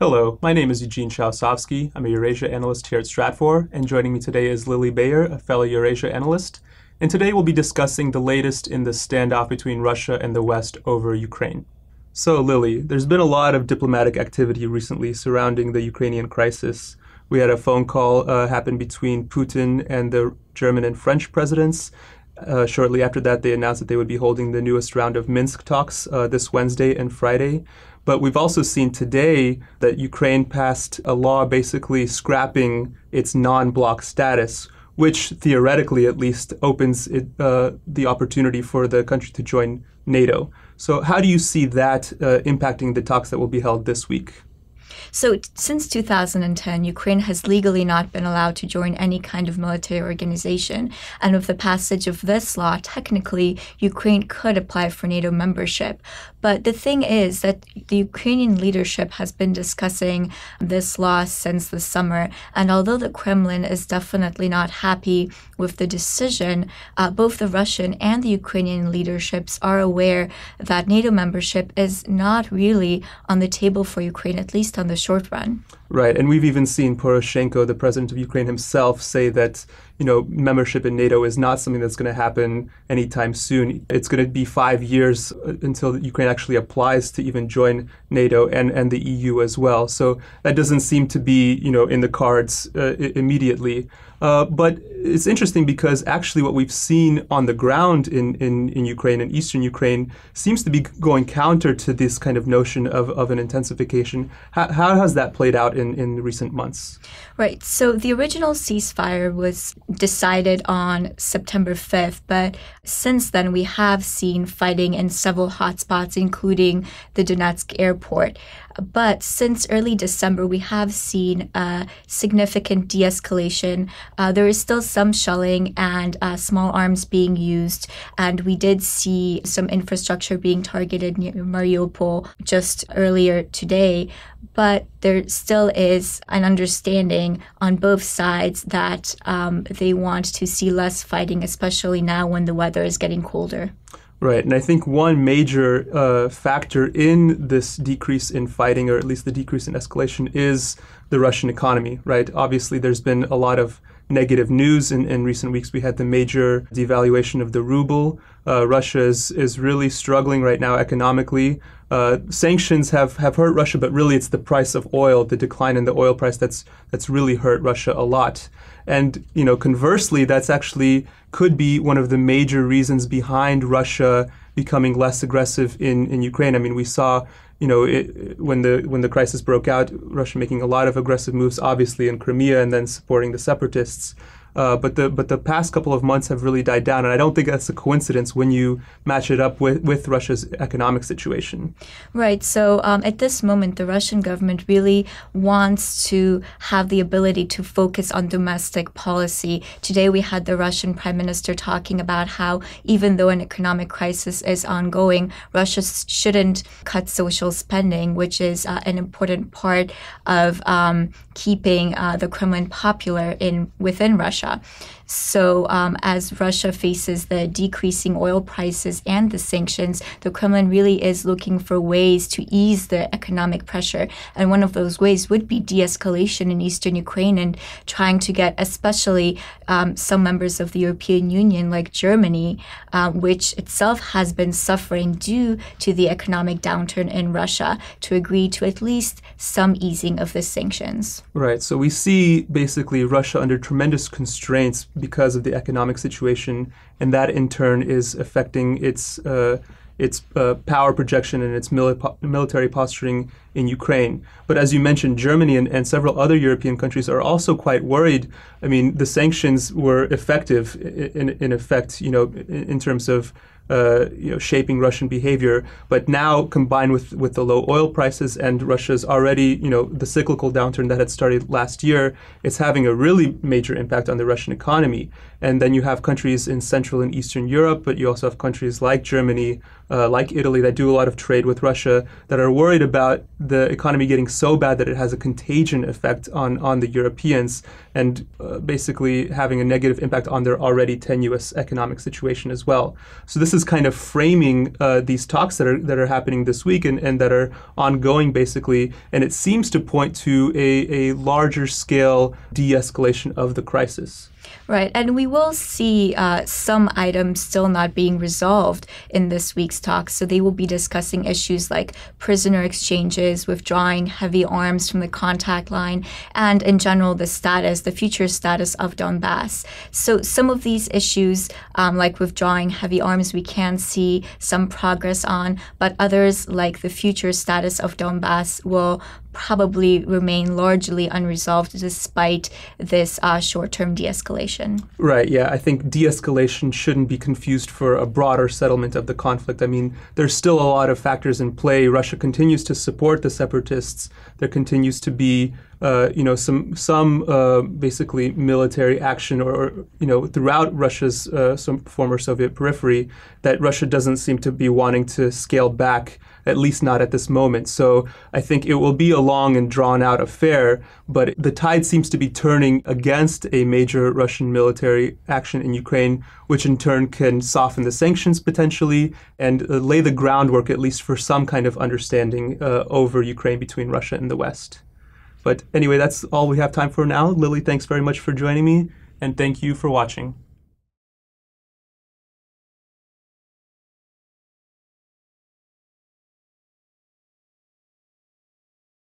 Hello, my name is Eugene Chausovsky. I'm a Eurasia analyst here at Stratfor, and joining me today is Lili, a fellow Eurasia analyst. And today we'll be discussing the latest in the standoff between Russia and the West over Ukraine. So, Lili, there's been a lot of diplomatic activity recently surrounding the Ukrainian crisis. We had a phone call happen between Putin and the German and French presidents. Shortly after that, they announced that they would be holding the newest round of Minsk talks this Wednesday and Friday. But we've also seen today that Ukraine passed a law basically scrapping its non-bloc status, which theoretically at least opens the opportunity for the country to join NATO. So how do you see that impacting the talks that will be held this week? So since 2010, Ukraine has legally not been allowed to join any kind of military organization. And with the passage of this law, technically, Ukraine could apply for NATO membership. But the thing is that the Ukrainian leadership has been discussing this law since the summer. And although the Kremlin is definitely not happy with the decision, both the Russian and the Ukrainian leaderships are aware that NATO membership is not really on the table for Ukraine, at least on the short run. Right, and we've even seen Poroshenko, the president of Ukraine himself, say that, membership in NATO is not something that's going to happen anytime soon. It's going to be 5 years until Ukraine actually applies to even join NATO and the EU as well. So that doesn't seem to be, in the cards immediately. But it's interesting because actually what we've seen on the ground in Ukraine and eastern Ukraine seems to be going counter to this kind of notion of an intensification. How has that played out in recent months? Right. So the original ceasefire was decided on September 5th, but since then we have seen fighting in several hotspots, including the Donetsk airport. But since early December, we have seen a significant de-escalation. There is still some shelling and small arms being used, and we did see some infrastructure being targeted near Mariupol just earlier today. But there still is an understanding on both sides that they want to see less fighting, especially now when the weather is getting colder. Right, and I think one major factor in this decrease in fighting, or at least the decrease in escalation, is the Russian economy, right? Obviously, there's been a lot of negative news in recent weeks. We had the major devaluation of the ruble. Russia is really struggling right now economically. Sanctions have hurt Russia, but really it's the price of oil, the decline in the oil price that's really hurt Russia a lot. And, conversely, that's actually could be one of the major reasons behind Russia becoming less aggressive in Ukraine. I mean, we saw, when the crisis broke out, Russia making a lot of aggressive moves, obviously in Crimea, and then supporting the separatists. But the past couple of months have really died down, and I don't think that's a coincidence when you match it up with Russia's economic situation. Right. So at this moment, the Russian government really wants to have the ability to focus on domestic policy. Today, we had the Russian Prime Minister talking about how even though an economic crisis is ongoing, Russia shouldn't cut social spending, which is an important part of keeping the Kremlin popular within Russia. So as Russia faces the decreasing oil prices and the sanctions, the Kremlin really is looking for ways to ease the economic pressure. And one of those ways would be de-escalation in eastern Ukraine and trying to get especially some members of the European Union like Germany, which itself has been suffering due to the economic downturn in Russia, to agree to at least some easing of the sanctions. Right. So we see basically Russia under tremendous constraints because of the economic situation, and that in turn is affecting its power projection and its military posturing in Ukraine. But as you mentioned, Germany and several other European countries are also quite worried. I mean, the sanctions were effective in effect, in terms of shaping Russian behavior. But now, combined with the low oil prices and Russia's already, the cyclical downturn that had started last year, it's having a really major impact on the Russian economy. And then you have countries in Central and Eastern Europe, but you also have countries like Germany, like Italy, that do a lot of trade with Russia, that are worried about the economy getting so bad that it has a contagion effect on the Europeans and basically having a negative impact on their already tenuous economic situation as well. So this is kind of framing these talks that are happening this week and that are ongoing basically, and it seems to point to a larger scale de-escalation of the crisis. Right, and we will see some items still not being resolved in this week's talks. So they will be discussing issues like prisoner exchanges, withdrawing heavy arms from the contact line, and in general, the future status of Donbass. So some of these issues, like withdrawing heavy arms, we can see some progress on, but others, like the future status of Donbass, will probably remain largely unresolved despite this short-term de-escalation. Right, yeah. I think de-escalation shouldn't be confused for a broader settlement of the conflict. I mean, there's still a lot of factors in play. Russia continues to support the separatists. There continues to be some basically military action or throughout Russia's some former Soviet periphery that Russia doesn't seem to be wanting to scale back, at least not at this moment. So I think it will be a long and drawn out affair, but the tide seems to be turning against a major Russian military action in Ukraine, which in turn can soften the sanctions potentially and lay the groundwork at least for some kind of understanding over Ukraine between Russia and the West. But anyway, that's all we have time for now. Lili, thanks very much for joining me, and thank you for watching.